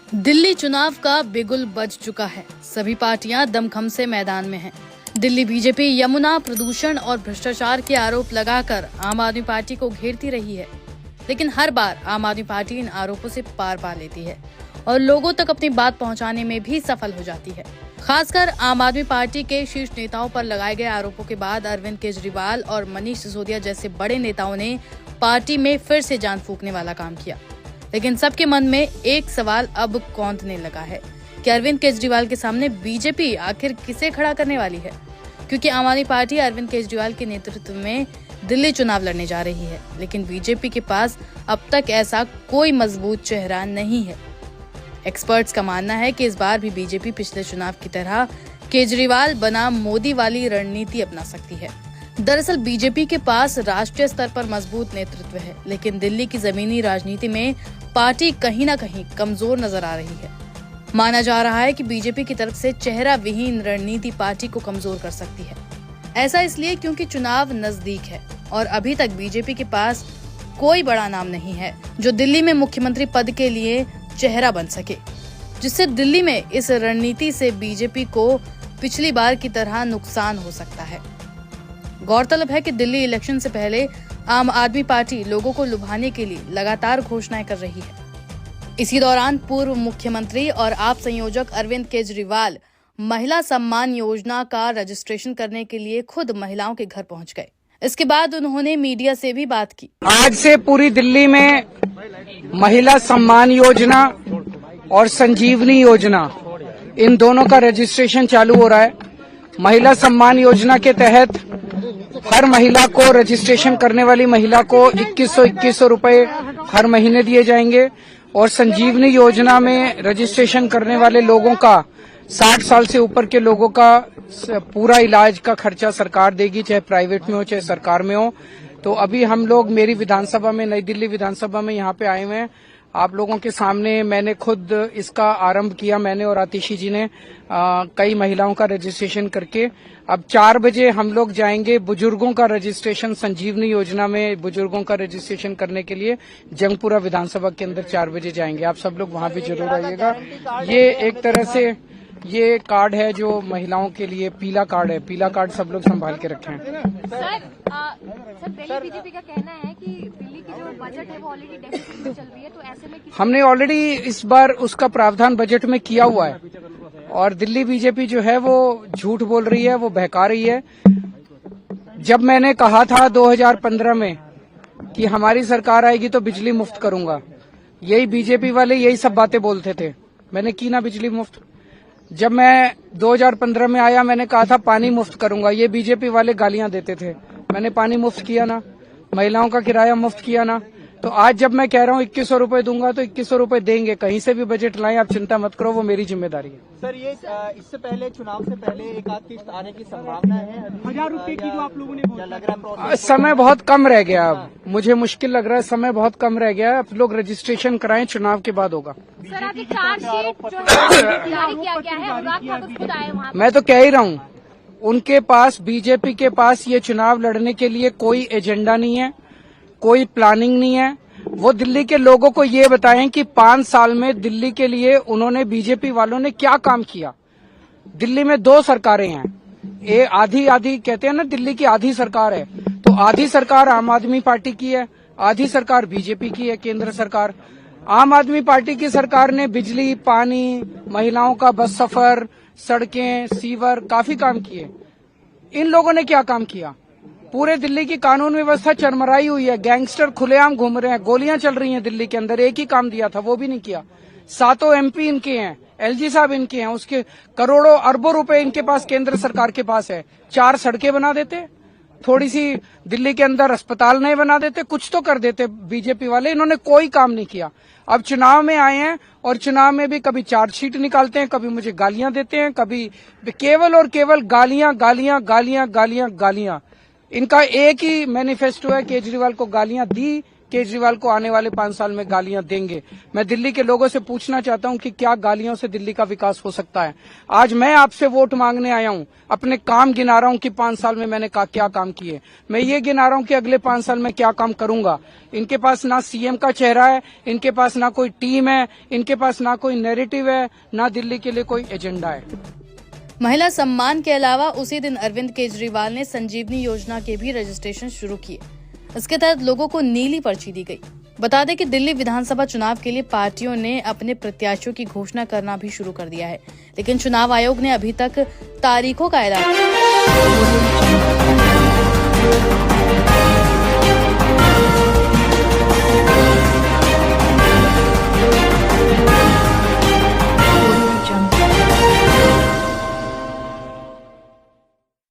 दिल्ली चुनाव का बिगुल बज चुका है। सभी पार्टियां दमखम से मैदान में हैं। दिल्ली बीजेपी यमुना प्रदूषण और भ्रष्टाचार के आरोप लगाकर आम आदमी पार्टी को घेरती रही है, लेकिन हर बार आम आदमी पार्टी इन आरोपों से पार पा लेती है और लोगों तक अपनी बात पहुंचाने में भी सफल हो जाती है। खासकर आम आदमी पार्टी के शीर्ष नेताओं पर लगाए गए आरोपों के बाद अरविंद केजरीवाल और मनीष सिसोदिया जैसे बड़े नेताओं ने पार्टी में फिर से जान फूंकने वाला काम किया। लेकिन सबके मन में एक सवाल अब कौंधने लगा है कि अरविंद केजरीवाल के सामने बीजेपी आखिर किसे खड़ा करने वाली है, क्योंकि आम आदमी पार्टी अरविंद केजरीवाल के नेतृत्व में दिल्ली चुनाव लड़ने जा रही है, लेकिन बीजेपी के पास अब तक ऐसा कोई मजबूत चेहरा नहीं है। एक्सपर्ट्स का मानना है कि इस बार भी बीजेपी पिछले चुनाव की तरह केजरीवाल बनाम मोदी वाली रणनीति अपना सकती है। दरअसल बीजेपी के पास राष्ट्रीय स्तर पर मजबूत नेतृत्व है, लेकिन दिल्ली की जमीनी राजनीति में पार्टी कहीं न कहीं कमजोर नजर आ रही है। माना जा रहा है कि बीजेपी की तरफ से चेहरा विहीन रणनीति पार्टी को कमजोर कर सकती है। ऐसा इसलिए क्योंकि चुनाव नजदीक है और अभी तक बीजेपी के पास कोई बड़ा नाम नहीं है जो दिल्ली में मुख्यमंत्री पद के लिए चेहरा बन सके, जिससे दिल्ली में इस रणनीति से बीजेपी को पिछली बार की तरह नुकसान हो सकता है। गौरतलब है कि दिल्ली इलेक्शन से पहले आम आदमी पार्टी लोगों को लुभाने के लिए लगातार घोषणाएं कर रही है। इसी दौरान पूर्व मुख्यमंत्री और आप संयोजक अरविंद केजरीवाल महिला सम्मान योजना का रजिस्ट्रेशन करने के लिए खुद महिलाओं के घर पहुंच गए। इसके बाद उन्होंने मीडिया से भी बात की। आज से पूरी दिल्ली में महिला सम्मान योजना और संजीवनी योजना, इन दोनों का रजिस्ट्रेशन चालू हो रहा है। महिला सम्मान योजना के तहत हर महिला को, रजिस्ट्रेशन करने वाली महिला को 2100 रुपए हर महीने दिए जाएंगे और संजीवनी योजना में रजिस्ट्रेशन करने वाले लोगों का 60 साल से ऊपर के लोगों का पूरा इलाज का खर्चा सरकार देगी, चाहे प्राइवेट में हो चाहे सरकार में हो। तो अभी हम लोग मेरी विधानसभा में, नई दिल्ली विधानसभा में यहाँ पे आए हुए हैं। आप लोगों के सामने मैंने खुद इसका आरंभ किया, मैंने और आतिशी जी ने कई महिलाओं का रजिस्ट्रेशन करके। अब 4 बजे हम लोग जाएंगे बुजुर्गों का रजिस्ट्रेशन, संजीवनी योजना में बुजुर्गों का रजिस्ट्रेशन करने के लिए जंगपुरा विधानसभा के अंदर 4 बजे जाएंगे। आप सब लोग वहां भी जरूर आइएगा। ये एक तरह से ये कार्ड है जो महिलाओं के लिए पीला कार्ड है। पीला कार्ड सब लोग संभाल के रखें। सर दिल्ली बीजेपी का कहना है कि दिल्ली की जो बजट है वो ऑलरेडी डेफिसिट में चल रही है, तो ऐसे में हमने ऑलरेडी इस बार उसका प्रावधान बजट में किया हुआ है और दिल्ली बीजेपी जो है वो झूठ बोल रही है, वो बहका रही है। जब मैंने कहा था 2015 में कि हमारी सरकार आएगी तो बिजली मुफ्त करूंगा, यही बीजेपी वाले यही सब बातें बोलते थे। मैंने की ना बिजली मुफ्त। जब मैं 2015 में आया मैंने कहा था पानी मुफ्त करूंगा, ये बीजेपी वाले गालियां देते थे। मैंने पानी मुफ्त किया ना, महिलाओं का किराया मुफ्त किया ना। तो आज जब मैं कह रहा हूँ 2100 रुपए दूंगा तो 2100 रुपए देंगे। कहीं से भी बजट लाएं, आप चिंता मत करो, वो मेरी जिम्मेदारी है। सर ये इससे पहले, चुनाव से पहले एक आध किस्त आने की संभावना है? 1000 रुपए की जो आप लोगों ने बोला, लग रहा है समय बहुत कम रह गया। अब मुझे मुश्किल लग रहा है, समय बहुत कम रह गया है। अब लोग रजिस्ट्रेशन कराएं, चुनाव के बाद होगा। सर आपकी चार्जशीट जो है जारी किया गया है, अनुराग ठाकुर खुद आए वहाँ। मैं तो कह ही रहा हूँ, उनके पास, बीजेपी के पास ये चुनाव लड़ने के लिए कोई एजेंडा नहीं है, कोई प्लानिंग नहीं है। वो दिल्ली के लोगों को ये बताएं कि 5 साल में दिल्ली के लिए उन्होंने, बीजेपी वालों ने क्या काम किया। दिल्ली में 2 सरकारें हैं, ये आधी कहते हैं ना, दिल्ली की आधी सरकार है। तो आधी सरकार आम आदमी पार्टी की है, आधी सरकार बीजेपी की है, केंद्र सरकार। आम आदमी पार्टी की सरकार ने बिजली, पानी, महिलाओं का बस सफर, सड़कें, सीवर, काफी काम किए। इन लोगों ने क्या काम किया? पूरे दिल्ली की कानून व्यवस्था चरमराई हुई है, गैंगस्टर खुलेआम घूम रहे हैं, गोलियां चल रही हैं दिल्ली के अंदर। एक ही काम दिया था, वो भी नहीं किया। 7 MP इनके हैं, LG साहब इनके हैं, उसके करोड़ों अरबों रुपए इनके पास केंद्र सरकार के पास है। 4 सड़कें बना देते, थोड़ी सी दिल्ली के अंदर अस्पताल नए बना देते, कुछ तो कर देते बीजेपी वाले। इन्होंने कोई काम नहीं किया। अब चुनाव में आए हैं और चुनाव में भी कभी चार्जशीट निकालते हैं, कभी मुझे गालियां देते हैं, कभी केवल और केवल गालियां गालियां गालियां गालियां गालियां। इनका एक ही मैनिफेस्टो है, केजरीवाल को गालियां दी केजरीवाल को आने वाले 5 साल में गालियां देंगे। मैं दिल्ली के लोगों से पूछना चाहता हूं कि क्या गालियों से दिल्ली का विकास हो सकता है। आज मैं आपसे वोट मांगने आया हूं, अपने काम गिना रहा हूं कि 5 साल में मैंने क्या काम किए। मैं ये गिना रहा हूं कि अगले 5 साल में क्या काम करूंगा। इनके पास ना सीएम का चेहरा है, इनके पास ना कोई टीम है, इनके पास ना कोई नैरेटिव है, ना दिल्ली के लिए कोई एजेंडा है। महिला सम्मान के अलावा उसी दिन अरविंद केजरीवाल ने संजीवनी योजना के भी रजिस्ट्रेशन शुरू किए। इसके तहत लोगों को नीली पर्ची दी गई। बता दें कि दिल्ली विधानसभा चुनाव के लिए पार्टियों ने अपने प्रत्याशियों की घोषणा करना भी शुरू कर दिया है, लेकिन चुनाव आयोग ने अभी तक तारीखों का ऐलान